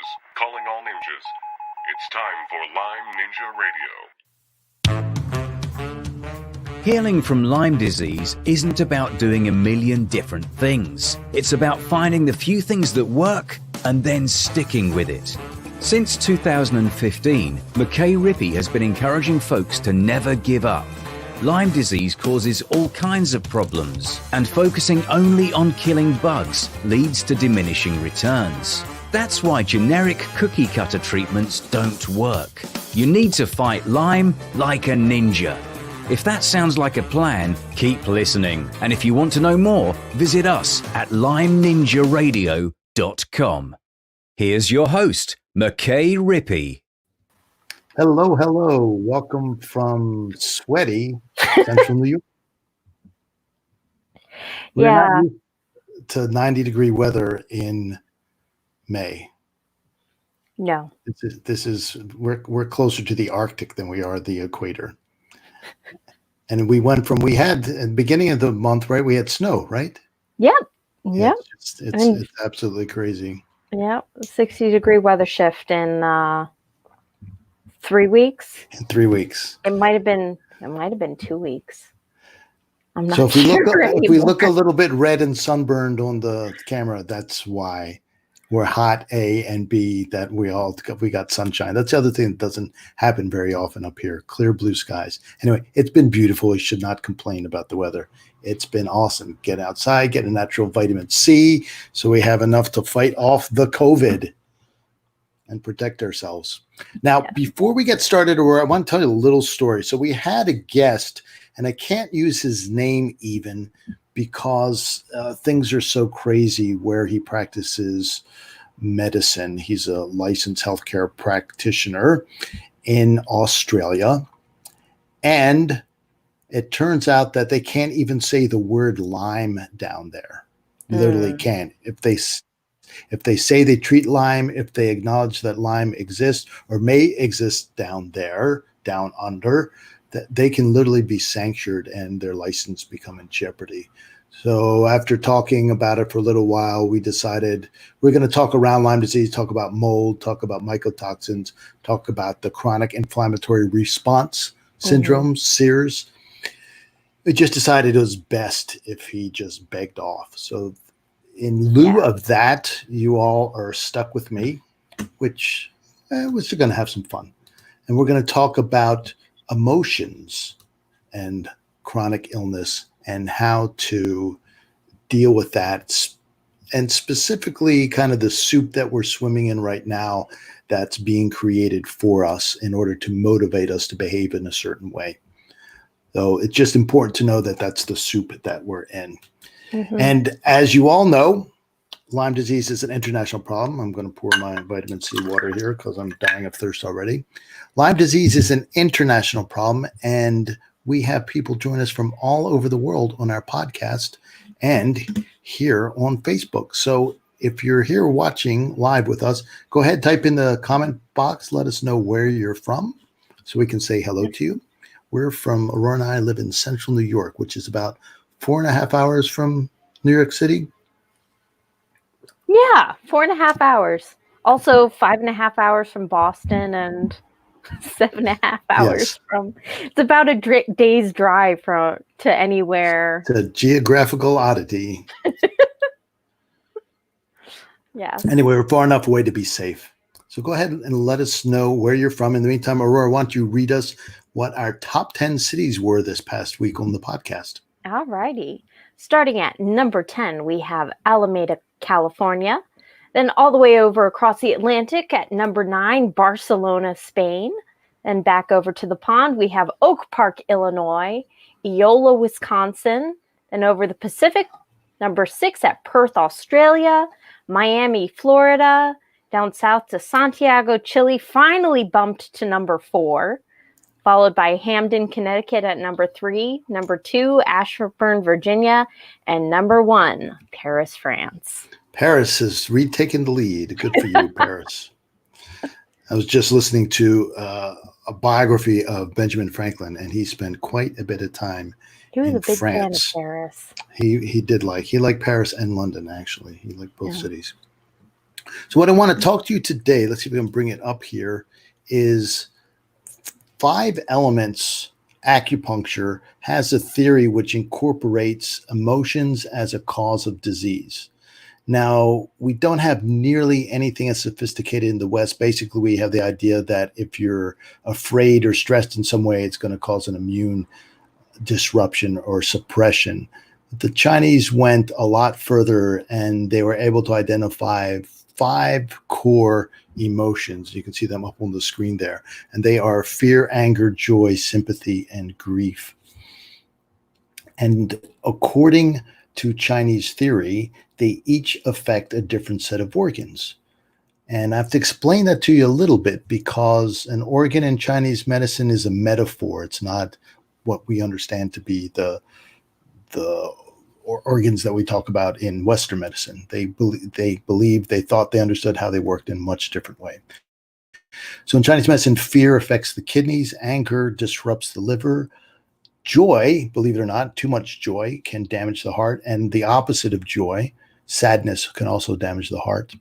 ninjas, calling all ninjas. It's time for Lyme Ninja Radio. Healing from Lyme disease isn't about doing a million different things. It's about finding the few things that work and then sticking with it. Since 2015, McKay Rippey has been encouraging folks to never give up. Lyme disease causes all kinds of problems, and focusing only on killing bugs leads to diminishing returns. That's why generic cookie cutter treatments don't work. You need to fight Lyme like a ninja. If that sounds like a plan, keep listening. And if you want to know more, visit us at LymeNinjaRadio.com. Here's your host, McKay Rippey. Hello, hello. Welcome from sweaty Central New York. We're not used to 90-degree weather in May. No. We're closer to the Arctic than we are the equator. And we had at the beginning of the month, right? We had snow, right? Yep. Yeah, Yep. It's absolutely crazy. Yep. 60-degree weather shift in 3 weeks. In 3 weeks. It might have been 2 weeks. I'm not So if we look a anymore. little bit red and sunburned on the camera, that's why we're hot, A, and B, that we got sunshine. That's the other thing that doesn't happen very often up here. Clear blue skies. Anyway, it's been beautiful. We should not complain about the weather. It's been awesome. Get outside, get a natural vitamin C, so we have enough to fight off the COVID and protect ourselves. Now, before we get started, I want to tell you a little story. So we had a guest, and I can't use his name even because things are so crazy where he practices medicine. He's a licensed healthcare practitioner in Australia. And it turns out that they can't even say the word Lyme down there. Literally can't. If they say they treat Lyme, if they acknowledge that Lyme exists or may exist down there, down under, that they can literally be sanctioned and their license become in jeopardy. So after talking about it for a little while, we decided we're going to talk around Lyme disease, talk about mold, talk about mycotoxins, talk about the chronic inflammatory response syndrome, CIRS. We just decided it was best if he just begged off. So in lieu of that, you all are stuck with me, which we're going to have some fun. And we're going to talk about emotions and chronic illness and how to deal with that. And specifically kind of the soup that we're swimming in right now that's being created for us in order to motivate us to behave in a certain way. So it's just important to know that that's the soup that we're in. Mm-hmm. And as you all know, Lyme disease is an international problem. I'm going to pour my vitamin C water here because I'm dying of thirst already. Lyme disease is an international problem, and we have people join us from all over the world on our podcast and here on Facebook. So if you're here watching live with us, go ahead, type in the comment box. Let us know where you're from so we can say hello to you. We're from Aurora, and I live in Central New York, which is about 4.5 hours from New York City. Yeah, 4.5 hours. Also 5.5 hours from Boston and 7.5 hours from. It's about a day's drive to anywhere. It's a geographical oddity. Yeah. Anyway, we're far enough away to be safe. So go ahead and let us know where you're from. In the meantime, Aurora, why don't you read us what our top 10 cities were this past week on the podcast? All righty. Starting at number 10, we have Alameda, California. Then all the way over across the Atlantic at number 9, Barcelona, Spain. Then back over to the pond, we have Oak Park, Illinois, Eola, Wisconsin. Then over the Pacific, number 6 at Perth, Australia, Miami, Florida. Down south to Santiago, Chile, finally bumped to number 4. Followed by Hamden, Connecticut at number 3, number 2, Ashburn, Virginia, and number 1, Paris, France. Paris has retaken the lead. Good for you, Paris. I was just listening to a biography of Benjamin Franklin, and he spent quite a bit of time He was in a big France. fan of Paris. He liked Paris and London, actually. He liked both cities. So what I want to talk to you today, let's see if we can bring it up here, is 5 elements. Acupuncture has a theory which incorporates emotions as a cause of disease. Now, we don't have nearly anything as sophisticated in the West. Basically, we have the idea that if you're afraid or stressed in some way, it's going to cause an immune disruption or suppression. The Chinese went a lot further, and they were able to identify 5 core emotions. You can see them up on the screen there. And they are fear, anger, joy, sympathy, and grief. And according to Chinese theory, they each affect a different set of organs. And I have to explain that to you a little bit, because an organ in Chinese medicine is a metaphor. It's not what we understand to be the organs that we talk about in Western medicine. They thought they understood how they worked in a much different way. So in Chinese medicine, fear affects the kidneys, anger disrupts the liver, joy, believe it or not, too much joy can damage the heart, and the opposite of joy, sadness, can also damage the heart,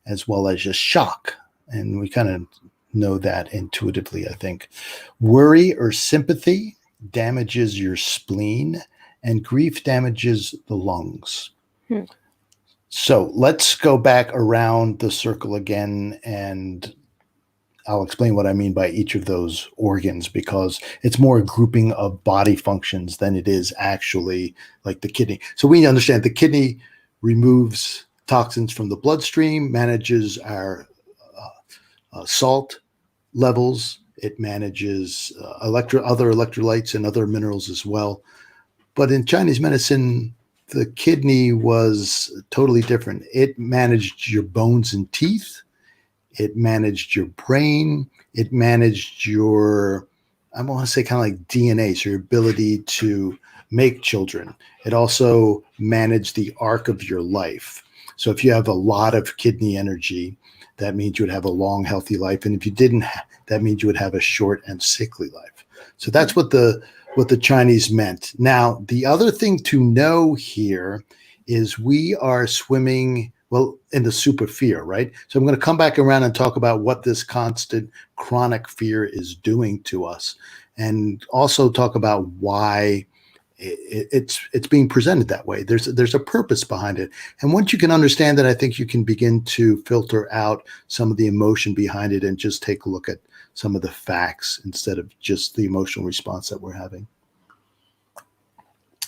as well as just shock. And we kind of know that intuitively, I think. Worry or sympathy damages your spleen, and grief damages the lungs. So let's go back around the circle again, and I'll explain what I mean by each of those organs, because it's more a grouping of body functions than it is actually like the kidney. So we understand the kidney removes toxins from the bloodstream, manages our salt levels. It manages other electrolytes and other minerals as well. But in Chinese medicine, the kidney was totally different. It managed your bones and teeth. It managed your brain. It managed your, I want to say kind of like DNA, so your ability to make children. It also managed the arc of your life. So if you have a lot of kidney energy, that means you would have a long, healthy life. And if you didn't, that means you would have a short and sickly life. So that's what the Chinese meant. Now, the other thing to know here is we are swimming, well, in the super fear, right? So I'm going to come back around and talk about what this constant chronic fear is doing to us, and also talk about why it's being presented that way. There's a purpose behind it. And once you can understand that, I think you can begin to filter out some of the emotion behind it and just take a look at some of the facts instead of just the emotional response that we're having.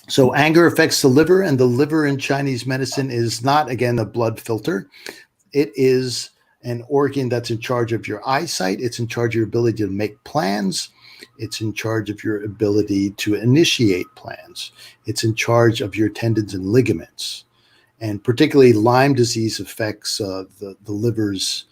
So anger affects the liver, and the liver in Chinese medicine is not, again, a blood filter. It is an organ that's in charge of your eyesight. It's in charge of your ability to make plans. It's in charge of your ability to initiate plans. It's in charge of your tendons and ligaments. And particularly Lyme disease affects the liver's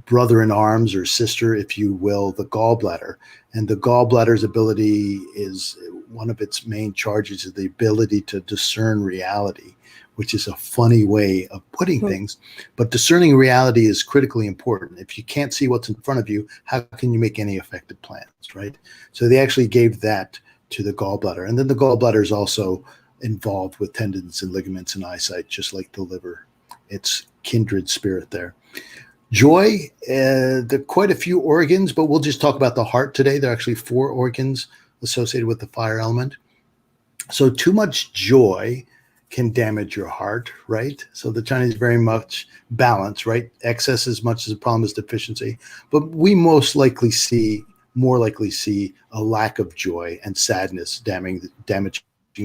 brother in arms, or sister, if you will, the gallbladder. And the gallbladder's ability is, one of its main charges is the ability to discern reality, which is a funny way of putting things. But discerning reality is critically important. If you can't see what's in front of you, how can you make any effective plans, right? So they actually gave that to the gallbladder. And then the gallbladder is also involved with tendons and ligaments and eyesight, just like the liver. It's kindred spirit there. Joy, there are quite a few organs, but we'll just talk about the heart today. There are actually 4 organs associated with the fire element. So too much joy can damage your heart, right? So the Chinese very much balance, right? Excess as much as a problem as deficiency. But we more likely see a lack of joy and sadness damaging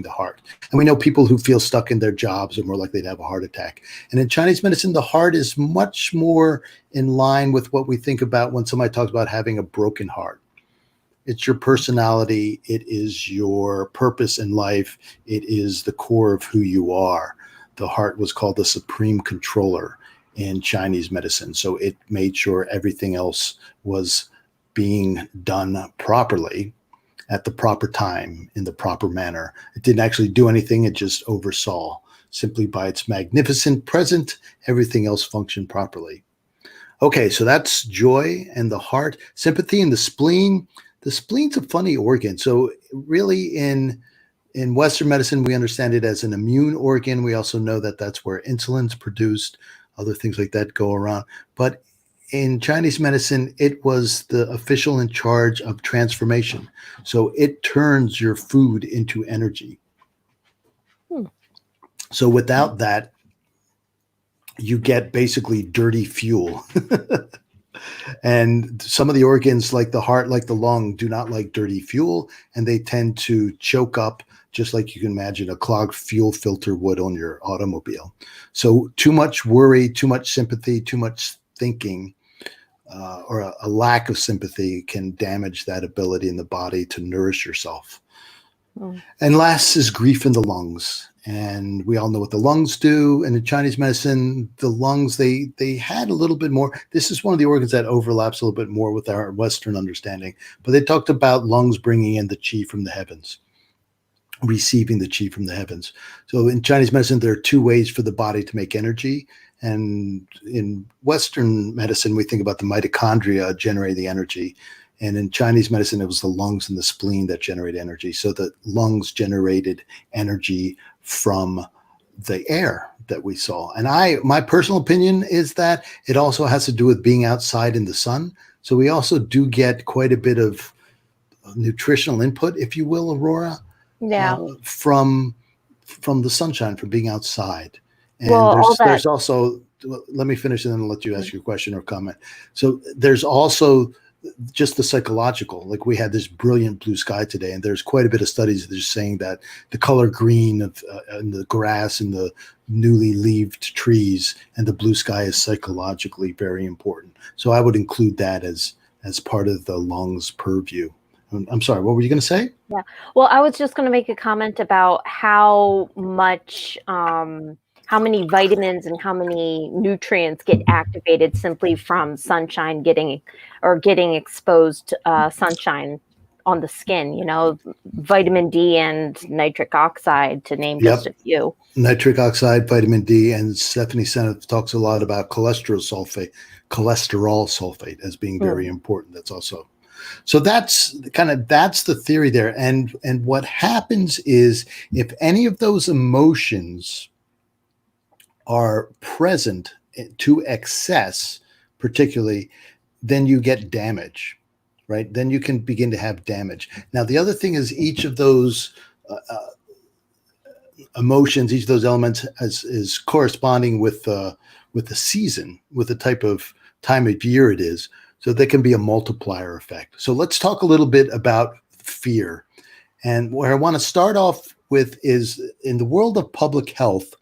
the heart. And we know people who feel stuck in their jobs are more likely to have a heart attack. And in Chinese medicine, the heart is much more in line with what we think about when somebody talks about having a broken heart. It's your personality. It is your purpose in life. It is the core of who you are. The heart was called the supreme controller in Chinese medicine. So it made sure everything else was being done properly at the proper time, in the proper manner. It didn't actually do anything. It just oversaw. Simply by its magnificent presence, everything else functioned properly. Okay, so that's joy and the heart. Sympathy and the spleen. The spleen's a funny organ. So really in Western medicine, we understand it as an immune organ. We also know that that's where insulin's produced. other things like that go around. But in Chinese medicine, it was the official in charge of transformation. So it turns your food into energy. Hmm. So without that, you get basically dirty fuel. And some of the organs, like the heart, like the lung, do not like dirty fuel, and they tend to choke up, just like you can imagine a clogged fuel filter would on your automobile. So too much worry, too much sympathy, too much thinking, or a lack of sympathy can damage that ability in the body to nourish yourself. Mm. And last is grief in the lungs. And we all know what the lungs do. And in Chinese medicine, the lungs, they had a little bit more. This is one of the organs that overlaps a little bit more with our Western understanding. But they talked about lungs bringing in the qi from the heavens, receiving the qi from the heavens. So in Chinese medicine, there are two ways for the body to make energy. And in Western medicine, we think about the mitochondria generating the energy. And in Chinese medicine, it was the lungs and the spleen that generate energy. So the lungs generated energy from the air that we saw. And my personal opinion is that it also has to do with being outside in the sun. So we also do get quite a bit of nutritional input, if you will, Aurora, Yeah. from the sunshine, from being outside. And Well, there's also, let me finish and then I'll let you ask your question or comment. So there's also just the psychological, like we had this brilliant blue sky today, and there's quite a bit of studies that are saying that the color green of and the grass and the newly leaved trees and the blue sky is psychologically very important. So I would include that as part of the lungs purview. I'm sorry, what were you going to say? Yeah. Well, I was just going to make a comment about how much, how many vitamins and how many nutrients get activated simply from sunshine getting exposed to sunshine on the skin, vitamin D and nitric oxide, to name just a few. Nitric oxide, vitamin D, and Stephanie Seneff talks a lot about cholesterol sulfate as being very important. That's also, so that's the theory there. And what happens is if any of those emotions are present to excess, particularly, then you get damage, right? Then you can begin to have damage. Now, the other thing is each of those emotions, each of those elements is corresponding with the season, with the type of time of year it is. So there can be a multiplier effect. So let's talk a little bit about fear. And where I want to start off with is in the world of public health,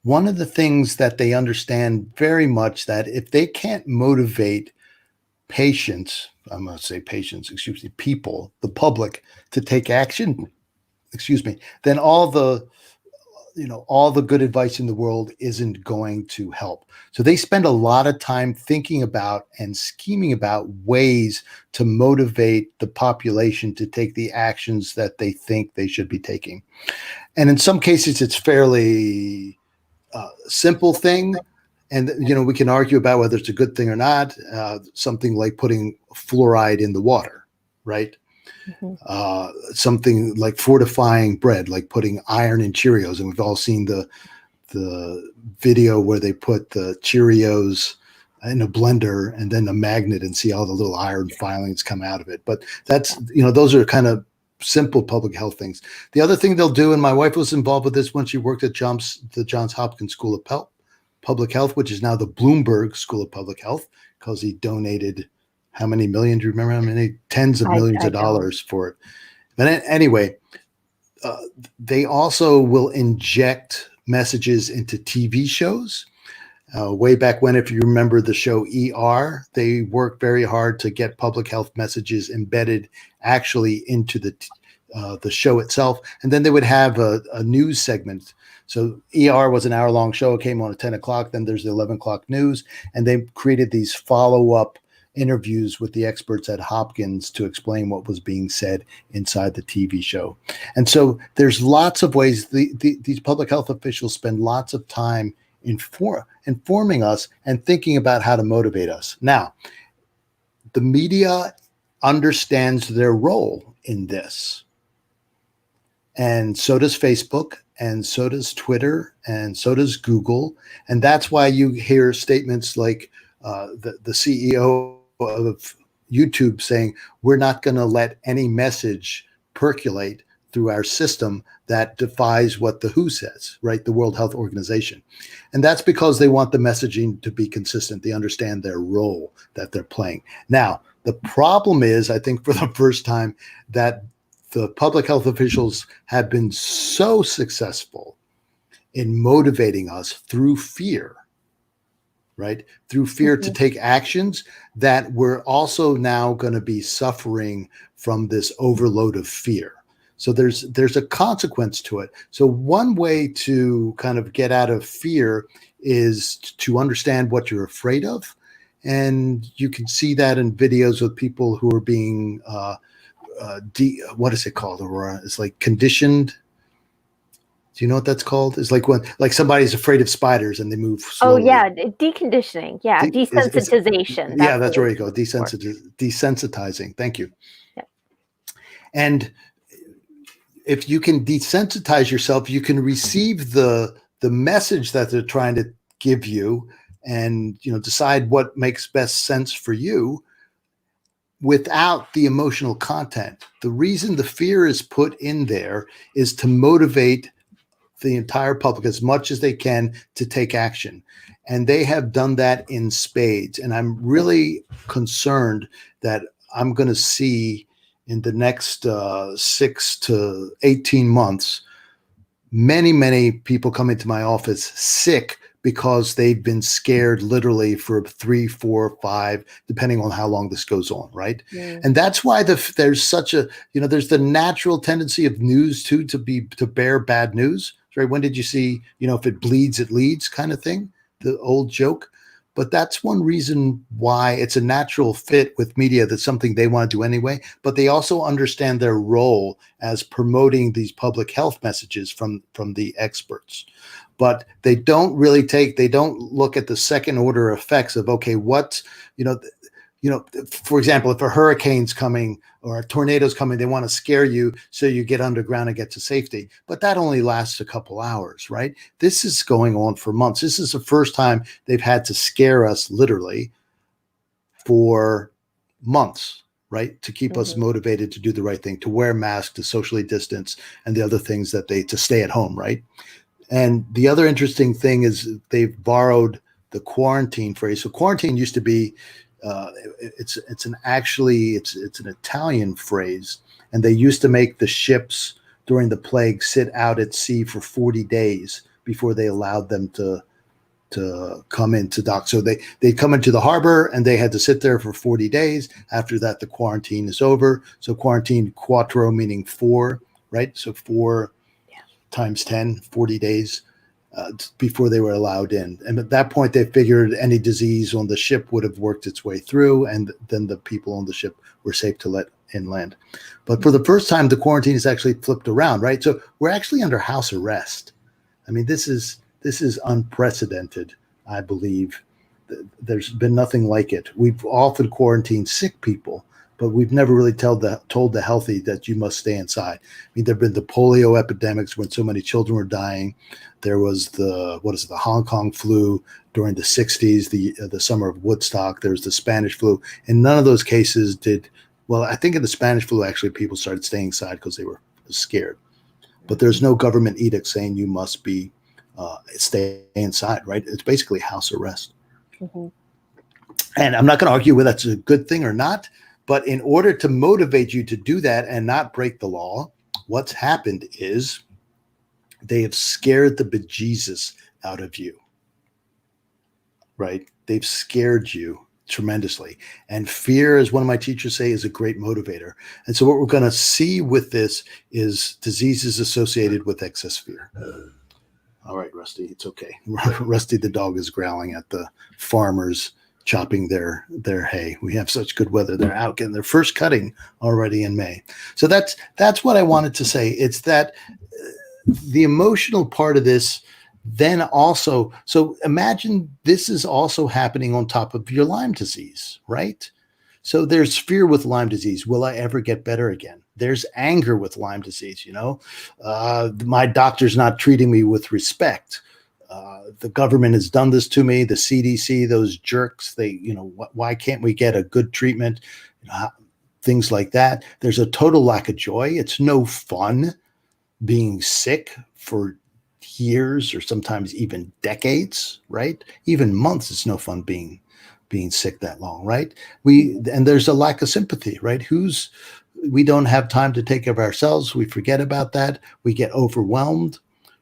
one of the things that they understand very much, that if they can't motivate patients, I'm going to say patients, people, the public, to take action, then all the good advice in the world isn't going to help. So they spend a lot of time thinking about and scheming about ways to motivate the population to take the actions that they think they should be taking. And in some cases, it's fairly simple thing. And, we can argue about whether it's a good thing or not. Something like putting fluoride in the water, right? Mm-hmm. Something like fortifying bread, like putting iron in Cheerios. And we've all seen the video where they put the Cheerios in a blender and then a magnet and see all the little iron filings come out of it. But that's, those are kind of simple public health things. The other thing they'll do, and my wife was involved with this when she worked at the Johns Hopkins School of Public Health, which is now the Bloomberg School of Public Health, because he donated how many million? Do you remember how many? Tens of millions of dollars for it. But anyway, they also will inject messages into TV shows. Way back when, if you remember the show ER, they worked very hard to get public health messages embedded actually into the show itself. And then they would have a news segment. So ER was an hour-long show. It came on at 10 o'clock. Then there's the 11 o'clock news. And they created these follow-up interviews with the experts at Hopkins to explain what was being said inside the TV show. And so there's lots of ways these public health officials spend lots of time informing us and thinking about how to motivate us. Now, the media understands their role in this. And so does Facebook, and so does Twitter, and so does Google. And that's why you hear statements like the CEO of YouTube saying, we're not going to let any message percolate through our system that defies what the WHO says, right? The World Health Organization. And that's because they want the messaging to be consistent. They understand their role that they're playing. Now, the problem is, I think for the first time, that the public health officials have been so successful in motivating us through fear, right? Through fear to take actions, that we're also now going to be suffering from this overload of fear. So there's a consequence to it. So one way to kind of get out of fear is to understand what you're afraid of. And you can see that in videos with people who are being, what is it called, Aurora? It's like conditioned. Do you know what that's called? It's like when somebody's afraid of spiders and they move slowly. Oh yeah, deconditioning. Yeah, desensitization. Yeah, that's where you go. Desensitizing. Thank you. Yeah. And if you can desensitize yourself, you can receive the message that they're trying to give you, and decide what makes best sense for you without the emotional content. The reason the fear is put in there is to motivate the entire public as much as they can to take action. And they have done that in spades. And I'm really concerned that I'm going to see in the next 6 to 18 months, many people come into my office sick because they've been scared literally for 3, 4, 5, depending on how long this goes on, right? Yeah. And that's why there's such a, there's the natural tendency of news too to bear bad news, right? When did you see, if it bleeds, it leads kind of thing, the old joke. But that's one reason why it's a natural fit with media. That's something they want to do anyway. But they also understand their role as promoting these public health messages from the experts. But they don't look at the second order effects of, okay, what's, for example, if a hurricane's coming or a tornado's coming, they want to scare you so you get underground and get to safety. But that only lasts a couple hours, right? This is going on for months. This is the first time they've had to scare us literally for months, right? To keep us motivated to do the right thing, to wear masks, to socially distance, and the other things to stay at home, right? And the other interesting thing is they've borrowed the quarantine phrase. So quarantine used to be, it's an Italian phrase, and they used to make the ships during the plague sit out at sea for 40 days before they allowed them to come into dock. So they'd come into the harbor and they had to sit there for 40 days. After that, the quarantine is over. So quarantine, quattro, meaning 4, right? So 4 times 10, 40 days before they were allowed in. And at that point, they figured any disease on the ship would have worked its way through, and then the people on the ship were safe to let inland. But for the first time, the quarantine is actually flipped around, right? So we're actually under house arrest. I mean, this is unprecedented, I believe. There's been nothing like it. We've often quarantined sick people, but we've never really told the healthy that you must stay inside. I mean, there have been the polio epidemics when so many children were dying. There was the Hong Kong flu during the 60s, the summer of Woodstock. There was the Spanish flu. And none of those cases I think in the Spanish flu, actually, people started staying inside because they were scared. But there's no government edict saying you must stay inside, right? It's basically house arrest. Mm-hmm. And I'm not going to argue whether that's a good thing or not. But in order to motivate you to do that and not break the law, what's happened is they have scared the bejesus out of you, right? They've scared you tremendously. And fear, as one of my teachers say, is a great motivator. And so what we're going to see with this is diseases associated with excess fear. All right, Rusty, it's okay. Rusty the dog is growling at the farmers chopping their hay. We have such good weather. They're out getting their first cutting already in May. So that's what I wanted to say. It's that the emotional part of this then also, so imagine this is also happening on top of your Lyme disease, right? So there's fear with Lyme disease. Will I ever get better again? There's anger with Lyme disease. My doctor's not treating me with respect. The government has done this to me. The CDC, those jerks, why can't we get a good treatment? Things like that. There's a total lack of joy. It's no fun being sick for years or sometimes even decades, right? Even months. It's no fun being sick that long, right? And there's a lack of sympathy, right? We don't have time to take care of ourselves. We forget about that. We get overwhelmed,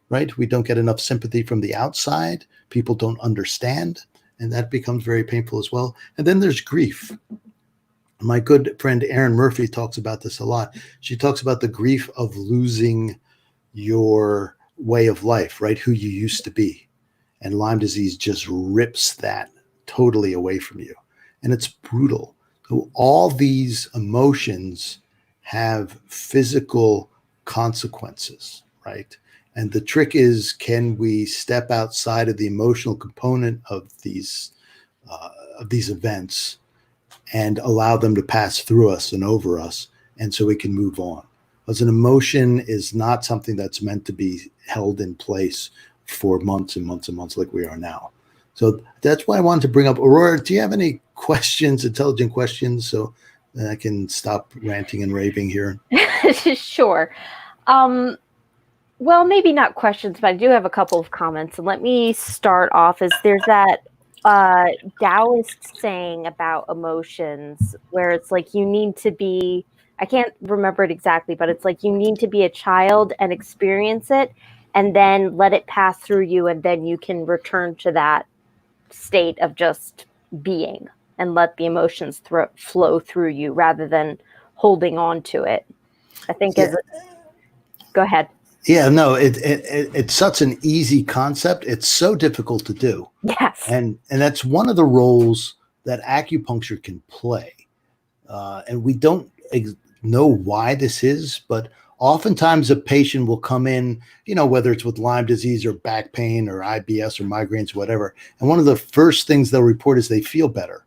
right? We don't get enough sympathy from the outside. People don't understand, and that becomes very painful as well. And then there's grief. My good friend Erin Murphy talks about this a lot. She talks about the grief of losing your way of life, right? Who you used to be. And Lyme disease just rips that totally away from you. And it's brutal. So all these emotions have physical consequences, right? And the trick is, can we step outside of the emotional component of these events and allow them to pass through us and over us, and so we can move on? Because an emotion is not something that's meant to be held in place for months and months and months like we are now. So that's why I wanted to bring up. Aurora, do you have any questions, intelligent questions, so that I can stop ranting and raving here? Sure. Well, maybe not questions, but I do have a couple of comments. And let me start off as there's that Taoist saying about emotions where it's like you need to be, I can't remember it exactly, but it's like you need to be a child and experience it and then let it pass through you, and then you can return to that state of just being and let the emotions flow through you rather than holding on to it. I think go ahead. Yeah, no, it's such an easy concept. It's so difficult to do. Yes. And that's one of the roles that acupuncture can play. And we don't know why this is, but oftentimes a patient will come in, whether it's with Lyme disease or back pain or IBS or migraines, whatever. And one of the first things they'll report is they feel better.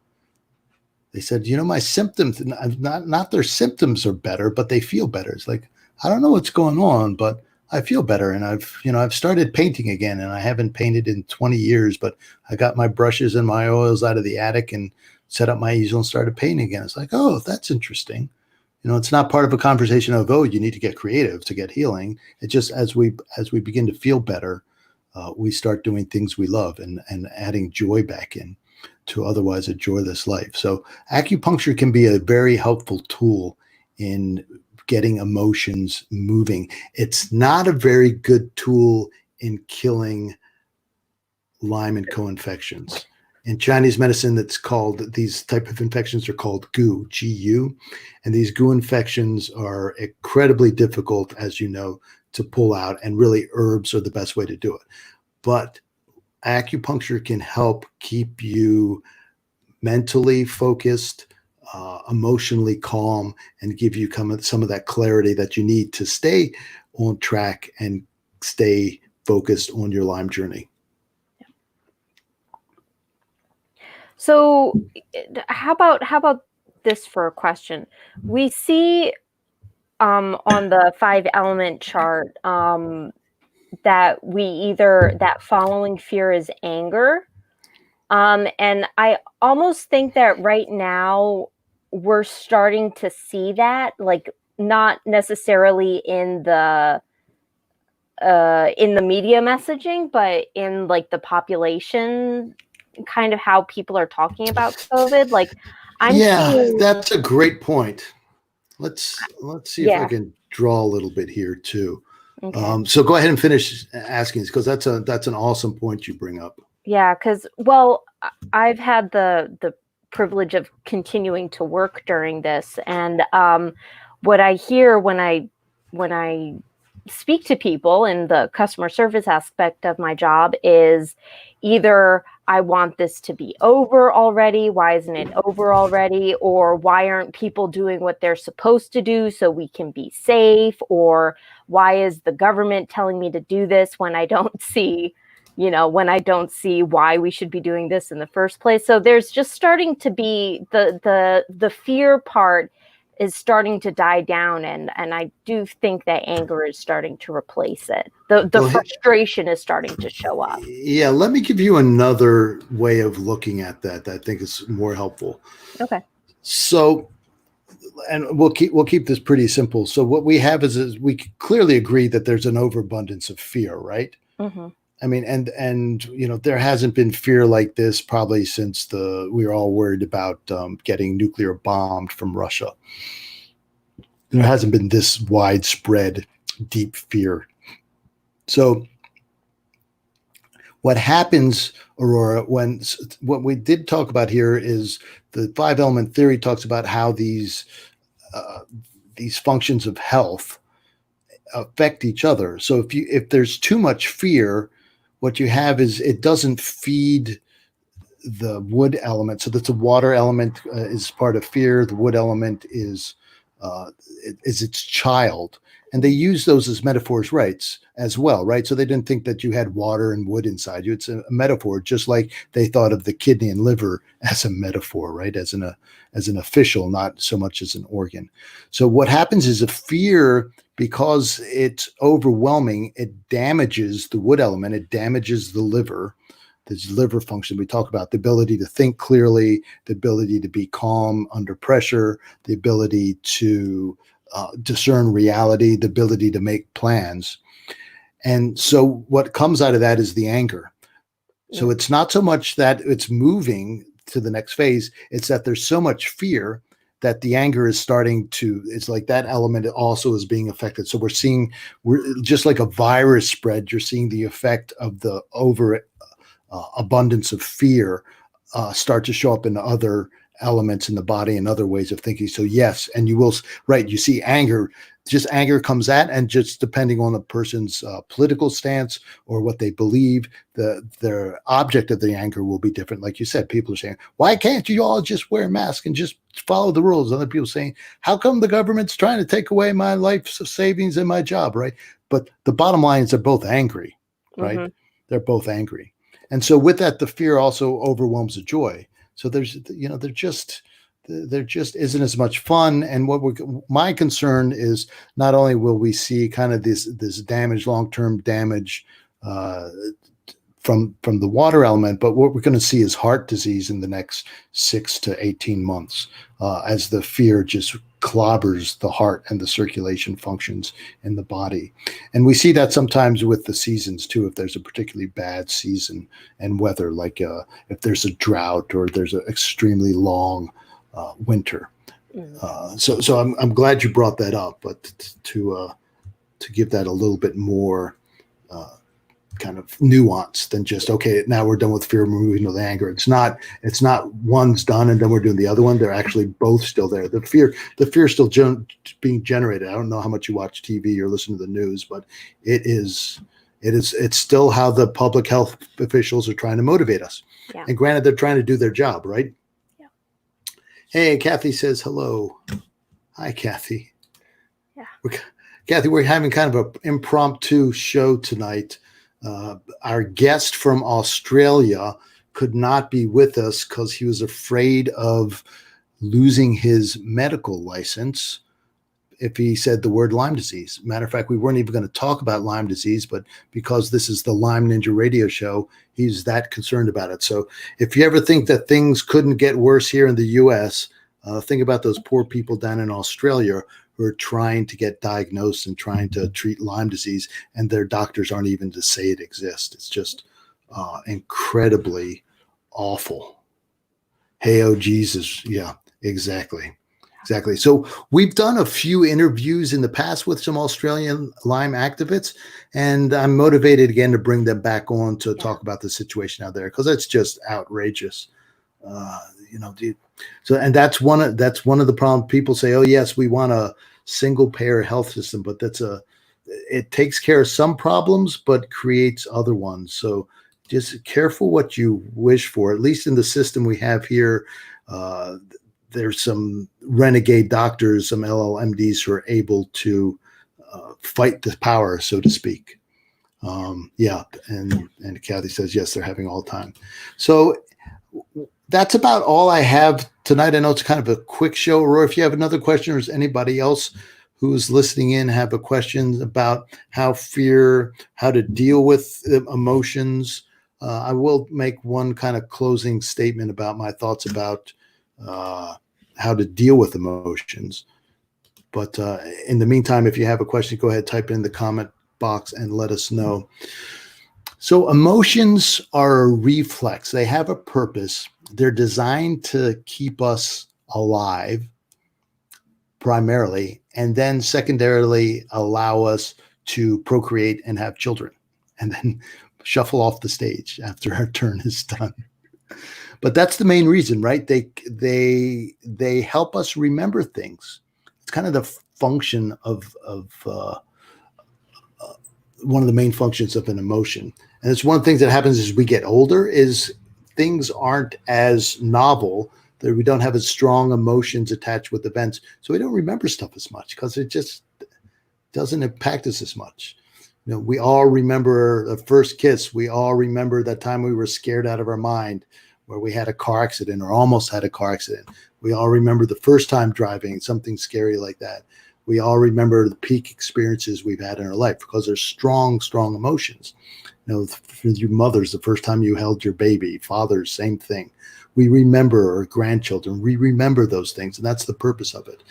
They said, my symptoms, not their symptoms are better, but they feel better. It's like, I don't know what's going on, but I feel better. And I've started painting again, and I haven't painted in 20 years, but I got my brushes and my oils out of the attic and set up my easel and started painting again. It's like, oh, that's interesting. It's not part of a conversation of, oh, you need to get creative to get healing. It just, as we begin to feel better, we start doing things we love and adding joy back in to otherwise a joyless life. So acupuncture can be a very helpful tool in getting emotions moving. It's not a very good tool in killing Lyme and co-infections. In Chinese medicine, these type of infections are called GU, G-U, and these GU infections are incredibly difficult, as you know, to pull out, and really herbs are the best way to do it. But acupuncture can help keep you mentally focused, emotionally calm, and give you some of that clarity that you need to stay on track and stay focused on your Lyme journey. So how about this for a question? We see on the 5-element chart that that following fear is anger. And I almost think that right now we're starting to see that, like, not necessarily in the media messaging, but in like the population, kind of how people are talking about COVID. Like, I'm seeing... that's a great point. Let's see if I can draw a little bit here too. Okay. So go ahead and finish asking, because that's an awesome point you bring up. Yeah, because I've had the privilege of continuing to work during this, and what I hear when I speak to people in the customer service aspect of my job is either, I want this to be over already. Why isn't it over already? Or why aren't people doing what they're supposed to do so we can be safe? Or why is the government telling me to do this when I don't see why we should be doing this in the first place? So there's just starting to be the fear part is starting to die down, and I do think that anger is starting to replace it. The frustration is starting to show up. Yeah, let me give you another way of looking at that I think is more helpful. Okay. So, and we'll keep this pretty simple. So what we have is we clearly agree that there's an overabundance of fear, right? Mm-hmm. I mean, and there hasn't been fear like this probably since we were all worried about getting nuclear bombed from Russia. There hasn't been this widespread, deep fear. So what happens, Aurora, what we did talk about here is the 5-element theory talks about how these functions of health affect each other. So if there's too much fear, what you have is it doesn't feed the wood element. So that's a water element is part of fear. The wood element is its child. And they use those as metaphors, right, as well, right? So they didn't think that you had water and wood inside you. It's a metaphor, just like they thought of the kidney and liver as a metaphor, right? As an official, not so much as an organ. So what happens is a fear, because it's overwhelming, it damages the wood element. It damages the liver. This liver function we talk about, the ability to think clearly, the ability to be calm under pressure, the ability to discern reality, the ability to make plans. And so what comes out of that is the anger. So it's not so much that it's moving to the next phase, it's that there's so much fear that the anger is starting to, it's like that element also is being affected. So we're just like a virus spread, you're seeing the effect of the abundance of fear start to show up in other elements in the body and other ways of thinking. So yes, and you see anger comes at, and just depending on the person's political stance or what they believe, their object of the anger will be different. Like you said, people are saying, why can't you all just wear masks and just follow the rules? Other people saying, how come the government's trying to take away my life savings and my job, right? But the bottom line is they're both angry, right? Mm-hmm. They're both angry. And so with that, the fear also overwhelms the joy. So there just isn't as much fun. And my concern is not only will we see kind of this damage, long-term damage from the water element, but what we're going to see is heart disease in the next 6 to 18 months as the fear just clobbers the heart and the circulation functions in the body. And we see that sometimes with the seasons too, if there's a particularly bad season and weather, like if there's a drought or there's an extremely long winter. So I'm glad you brought that up, but to give that a little bit more kind of nuance than just, okay, now we're done with fear, we're moving to the anger. It's not one's done and then we're doing the other one. They're actually both still there. The fear is still being generated. I don't know how much you watch TV or listen to the news, but it's still how the public health officials are trying to motivate us. Yeah. And granted, they're trying to do their job, right? Yeah. Hey, Kathy says hello. Hi, Kathy. Yeah. Kathy, we're having kind of an impromptu show tonight. Our guest from Australia could not be with us because he was afraid of losing his medical license if he said the word Lyme disease. Matter of fact, we weren't even going to talk about Lyme disease, but because this is the Lyme Ninja radio show, he's that concerned about it. So if you ever think that things couldn't get worse here in the U.S., think about those poor people down in Australia who are trying to get diagnosed and trying to treat Lyme disease, and their doctors aren't even to say it exists. It's just incredibly awful. Hey, oh, Jesus. Yeah, exactly. So we've done a few interviews in the past with some Australian Lyme activists, and I'm motivated again to bring them back on to talk about the situation out there because it's just outrageous. So, and that's one of the problems. People say, oh yes, we want a single payer health system, but it takes care of some problems, but creates other ones. So just careful what you wish for. At least in the system we have here, there's some renegade doctors, some LLMDs who are able to fight the power, so to speak. And Kathy says, yes, they're having all time. So that's about all I have tonight. I know it's kind of a quick show. Roy, if you have another question, or is anybody else who's listening in have a question about how to deal with emotions, I will make one kind of closing statement about my thoughts about how to deal with emotions. But in the meantime, if you have a question, go ahead, type it in the comment box and let us know. So emotions are a reflex. They have a purpose. They're designed to keep us alive primarily, and then secondarily allow us to procreate and have children, and then shuffle off the stage after our turn is done. But that's the main reason, right? They help us remember things. It's kind of the function of one of the main functions of an emotion. And it's one of the things that happens as we get older is things aren't as novel, that we don't have as strong emotions attached with events. So we don't remember stuff as much because it just doesn't impact us as much. You know, we all remember the first kiss. We all remember that time we were scared out of our mind where we had a car accident or almost had a car accident. We all remember the first time driving, something scary like that. We all remember the peak experiences we've had in our life because they're strong, strong emotions. You know, for you mothers, the first time you held your baby, fathers, same thing. We remember our grandchildren. We remember those things, and that's the purpose of it.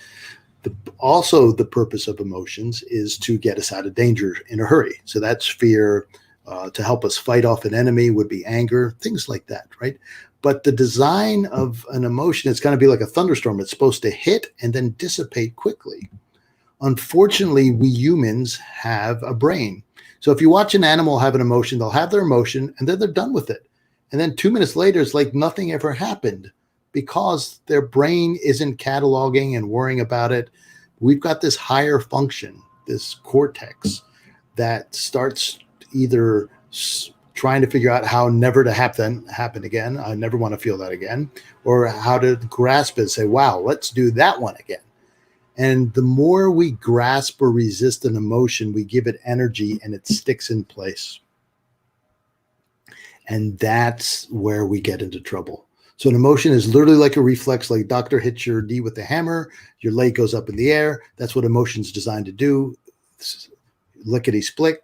Also, the purpose of emotions is to get us out of danger in a hurry. So that's fear. To help us fight off an enemy would be anger, things like that, right? But the design of an emotion is going to be like a thunderstorm. It's supposed to hit and then dissipate quickly. Unfortunately, we humans have a brain. So if you watch an animal have an emotion, they'll have their emotion and then they're done with it. And then 2 minutes later, it's like nothing ever happened because their brain isn't cataloging and worrying about it. We've got this higher function, this cortex, that starts either trying to figure out how never to happen again. I never want to feel that again, or how to grasp it and say, wow, let's do that one again. And the more we grasp or resist an emotion, we give it energy and it sticks in place. And that's where we get into trouble. So an emotion is literally like a reflex, like doctor hits your knee with a hammer, your leg goes up in the air. That's what emotion's designed to do. Lickety-split,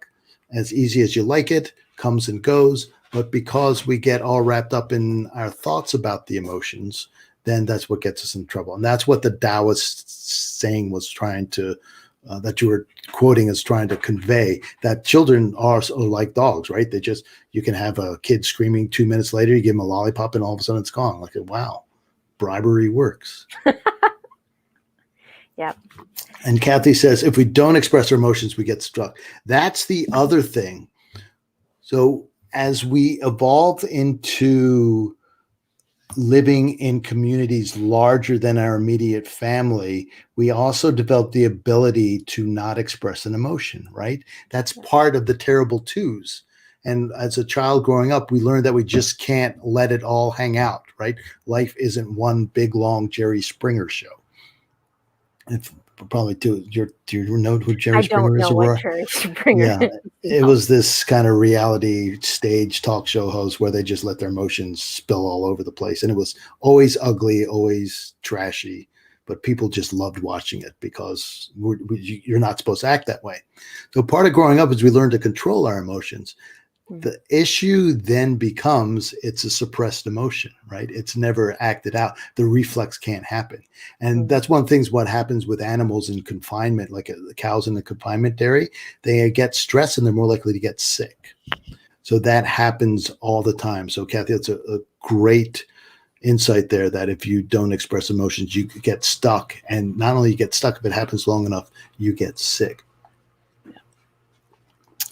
as easy as you like it, comes and goes. But because we get all wrapped up in our thoughts about the emotions, then that's what gets us in trouble. And that's what the Taoist saying was trying to, that you were quoting as trying to convey, that children are like dogs, right? You can have a kid screaming 2 minutes later, you give them a lollipop and all of a sudden it's gone. Like, wow, bribery works. Yep. And Kathy says, if we don't express our emotions, we get struck. That's the other thing. So as we evolve into living in communities larger than our immediate family, we also develop the ability to not express an emotion, right? That's part of the terrible twos. And as a child growing up, we learned that we just can't let it all hang out, right? Life isn't one big, long Jerry Springer show. If probably do you know who Jerry Springer is? I don't know what Jerry Springer is. It was this kind of reality stage talk show host where they just let their emotions spill all over the place. And it was always ugly, always trashy, but people just loved watching it because you're not supposed to act that way. So part of growing up is we learn to control our emotions. The issue then becomes it's a suppressed emotion, right? It's never acted out. The reflex can't happen. And that's one of the things what happens with animals in confinement, like the cows in the confinement dairy, they get stressed and they're more likely to get sick. So that happens all the time. So Kathy, that's a great insight there, that if you don't express emotions, you get stuck. And not only you get stuck, if it happens long enough, you get sick.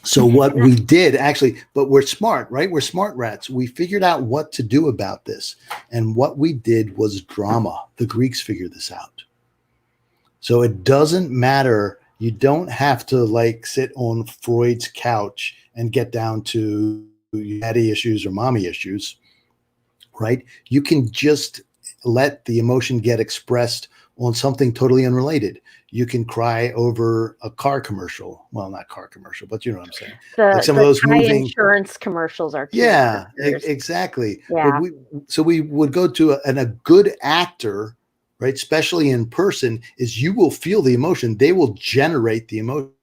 So what we did actually, but we're smart, right? We're smart rats. We figured out what to do about this. And what we did was drama. The Greeks figured this out. So it doesn't matter. You don't have to like sit on Freud's couch and get down to daddy issues or mommy issues, right? You can just let the emotion get expressed on something totally unrelated. You can cry over a car commercial. Well, not car commercial, but you know what I'm saying. Like some of those Thai moving insurance commercials are Yeah, tear-jerkers. exactly. Yeah. But we would go to a good actor, right? Especially in person, is you will feel the emotion. They will generate the emotion.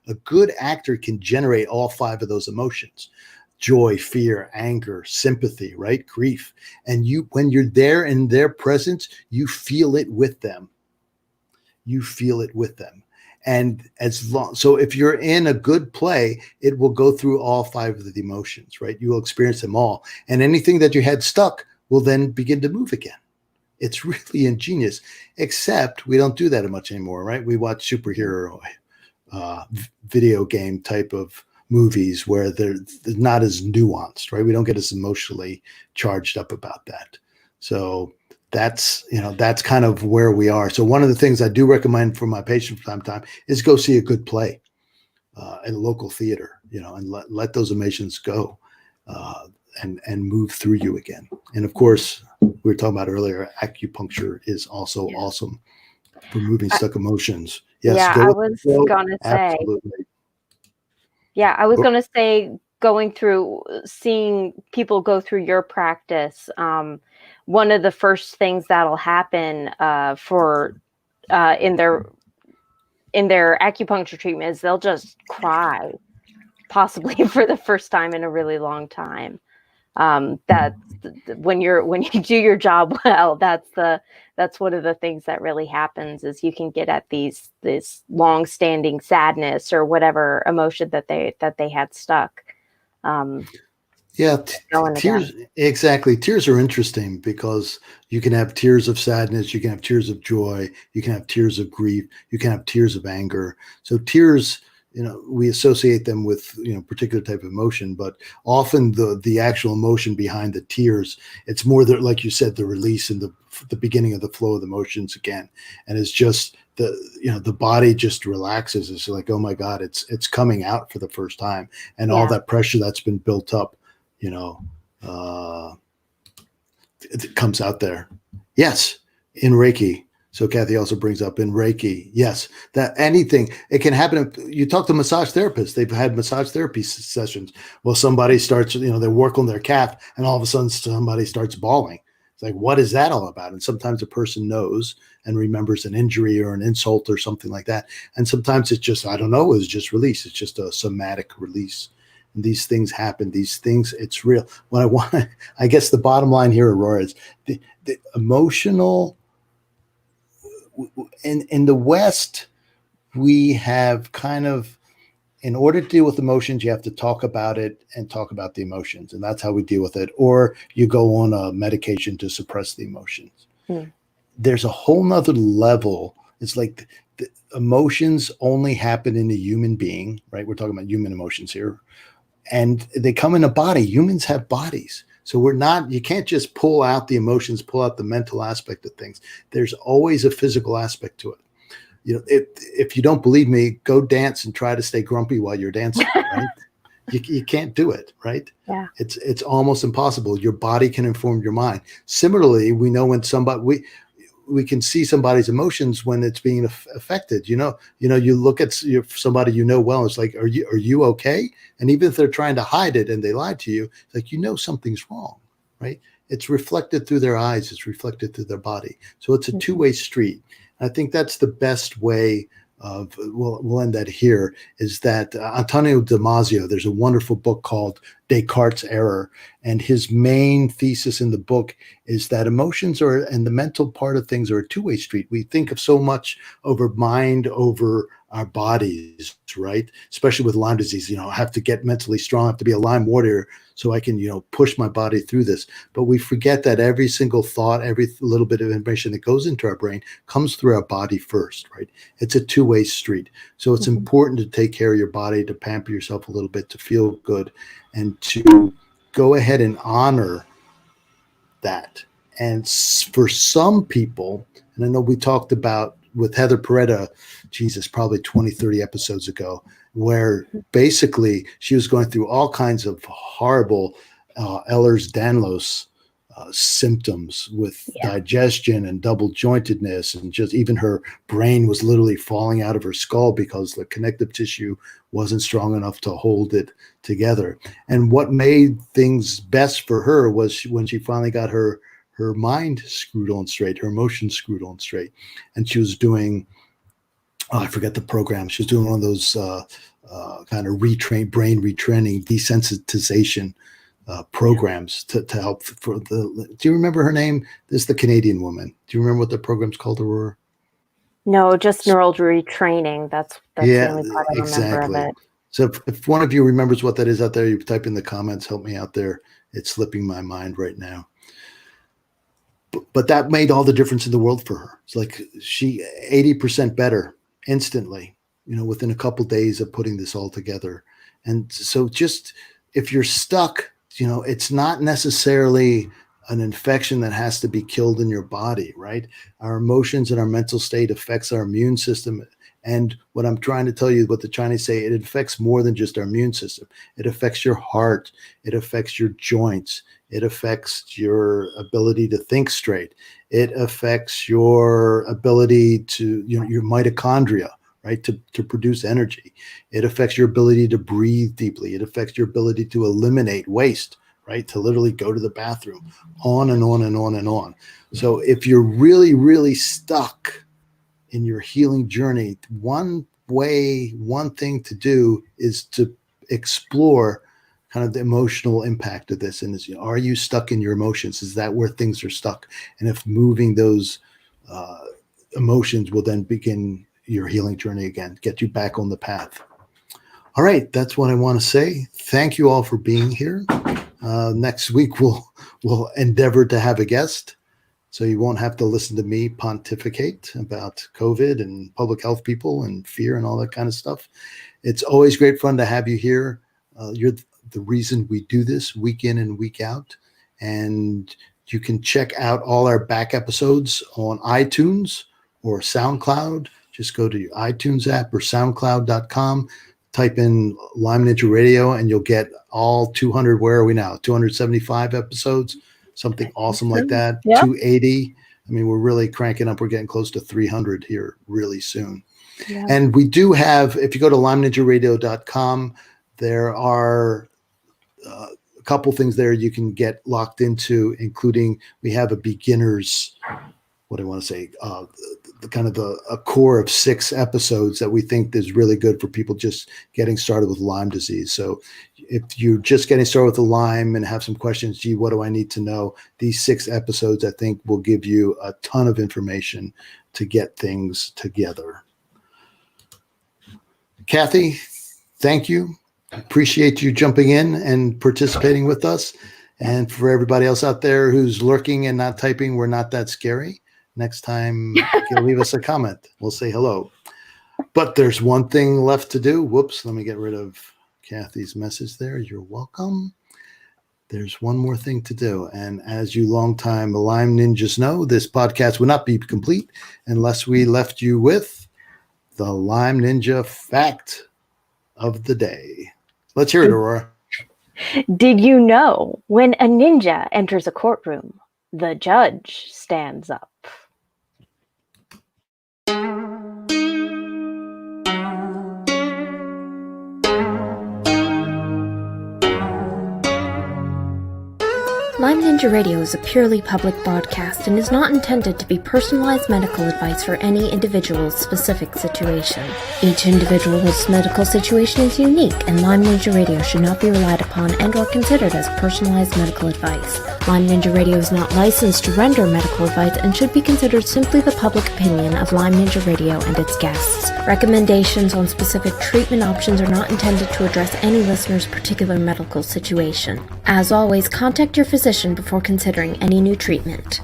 A good actor can generate all 5 of those emotions: joy, fear, anger, sympathy, right? Grief. And when you're there in their presence, you feel it with them. You feel it with them. And so if you're in a good play, it will go through all 5 of the emotions, right? You will experience them all. And anything that you had stuck will then begin to move again. It's really ingenious, except we don't do that much anymore, right? We watch superhero video game type of movies where they're not as nuanced, right? We don't get as emotionally charged up about that. So that's kind of where we are. So one of the things I do recommend for my patients from time to time is go see a good play in a local theater, and let those emotions go and move through you again. And of course, we were talking about earlier, acupuncture is also awesome for moving stuck emotions. Yes, yeah, I was gonna say. Absolutely. Yeah, I was gonna say, seeing people go through your practice. One of the first things that'll happen in their acupuncture treatment is they'll just cry, possibly for the first time in a really long time. That's when you do your job well, that's one of the things that really happens, is you can get at this long-standing sadness or whatever emotion that they had stuck. Tears. Exactly. Tears are interesting because you can have tears of sadness, you can have tears of joy, you can have tears of grief, you can have tears of anger. So tears, we associate them with particular type of emotion, but often the actual emotion behind the tears, it's more like you said, the release and the beginning of the flow of the emotions again, and it's just the body just relaxes. It's like, oh my God, it's coming out for the first time, and all that pressure that's been built up, it comes out there. Yes, in Reiki. So Kathy also brings up in Reiki, yes, that anything, it can happen. You talk to massage therapists, they've had massage therapy sessions. Well, somebody starts, they work on their calf and all of a sudden somebody starts bawling. It's like, what is that all about? And sometimes a person knows and remembers an injury or an insult or something like that. And sometimes it's just, I don't know, it's just release. It's just a somatic release. And these things happen. These things, it's real. I guess the bottom line here, Aurora, is the emotional. In the West, we have kind of, in order to deal with emotions, you have to talk about it and talk about the emotions. And that's how we deal with it. Or you go on a medication to suppress the emotions. There's a whole nother level. It's like the emotions only happen in a human being, right? We're talking about human emotions here. And they come in a body. Humans have bodies. So you can't just pull out the emotions, pull out the mental aspect of things. There's always a physical aspect to it. If you don't believe me, go dance and try to stay grumpy while you're dancing, right? You can't do it, right? Yeah. It's almost impossible. Your body can inform your mind. Similarly, we know when we can see somebody's emotions when it's being affected. You look at somebody well. It's like, are you okay? And even if they're trying to hide it and they lied to you, it's like something's wrong, right? It's reflected through their eyes. It's reflected through their body. So it's a two-way street. I think that's the best way of. We'll end that here. Is that Antonio Damasio? There's a wonderful book called Descartes' Error, and his main thesis in the book is that emotions and the mental part of things are a two-way street. We think of so much over mind, over our bodies, right? Especially with Lyme disease, I have to get mentally strong, I have to be a Lyme warrior so I can, push my body through this. But we forget that every single thought, every little bit of information that goes into our brain comes through our body first, right? It's a two-way street. So it's important to take care of your body, to pamper yourself a little bit, to feel good, and to go ahead and honor that. And for some people, and I know we talked about with Heather Peretta, probably 20, 30 episodes ago, where basically she was going through all kinds of horrible Ehlers-Danlos symptoms with digestion and double jointedness, and just even her brain was literally falling out of her skull because the connective tissue wasn't strong enough to hold it together. And what made things best for her was when she finally got her mind screwed on straight, her emotions screwed on straight, and she was doing, I forget the program. She was doing one of those kind of brain retraining, desensitization programs to help for the. Do you remember her name? This is the Canadian woman. Do you remember what the program's called, Aurora? No, just neural retraining. That's the only part I remember of it. So if one of you remembers what that is out there, you type in the comments. Help me out there. It's slipping my mind right now. But that made all the difference in the world for her. It's like she 80% better instantly, within a couple days of putting this all together. And so just if you're stuck, it's not necessarily an infection that has to be killed in your body, right? Our emotions and our mental state affects our immune system. And what I'm trying to tell you, what the Chinese say, it affects more than just our immune system. It affects your heart. It affects your joints. It affects your ability to think straight. It affects your ability to, your mitochondria, right, to produce energy. It affects your ability to breathe deeply. It affects your ability to eliminate waste, right, to literally go to the bathroom, on and on and on and on. So if you're really, really stuck in your healing journey, one thing to do is to explore kind of the emotional impact of this. And are you stuck in your emotions? Is that where things are stuck? And if moving those emotions will then begin your healing journey again, get you back on the path. All right, that's what I want to say. Thank you all for being here. Next week we'll endeavor to have a guest, so you won't have to listen to me pontificate about COVID and public health people and fear and all that kind of stuff. It's always great fun to have you here. You're the reason we do this week in and week out. And you can check out all our back episodes on iTunes or SoundCloud. Just go to your iTunes app or soundcloud.com, type in Lyme Ninja Radio, and you'll get all 200, where are we now? 275 episodes, something awesome like that. Yep. 280. I mean, we're really cranking up. We're getting close to 300 here really soon. Yeah. And we do have, if you go to LymeNinjaRadio.com, there are a couple things there you can get locked into, including we have a beginner's, a core of 6 episodes that we think is really good for people just getting started with Lyme disease. So if you're just getting started with the Lyme and have some questions, gee, what do I need to know? These 6 episodes, I think, will give you a ton of information to get things together. Kathy, thank you. Appreciate you jumping in and participating with us. And for everybody else out there who's lurking and not typing, we're not that scary. Next time, you'll leave us a comment. We'll say hello. But there's one thing left to do. Whoops, let me get rid of Kathy's message there. You're welcome. There's one more thing to do. And as you longtime Lyme Ninjas know, this podcast would not be complete unless we left you with the Lyme Ninja fact of the day. Let's hear it, Aurora. Did you know when a ninja enters a courtroom, the judge stands up? Lyme Ninja Radio is a purely public broadcast and is not intended to be personalized medical advice for any individual's specific situation. Each individual's medical situation is unique, and Lyme Ninja Radio should not be relied upon and or considered as personalized medical advice. Lyme Ninja Radio is not licensed to render medical advice and should be considered simply the public opinion of Lyme Ninja Radio and its guests. Recommendations on specific treatment options are not intended to address any listener's particular medical situation. As always, contact your physician before considering any new treatment.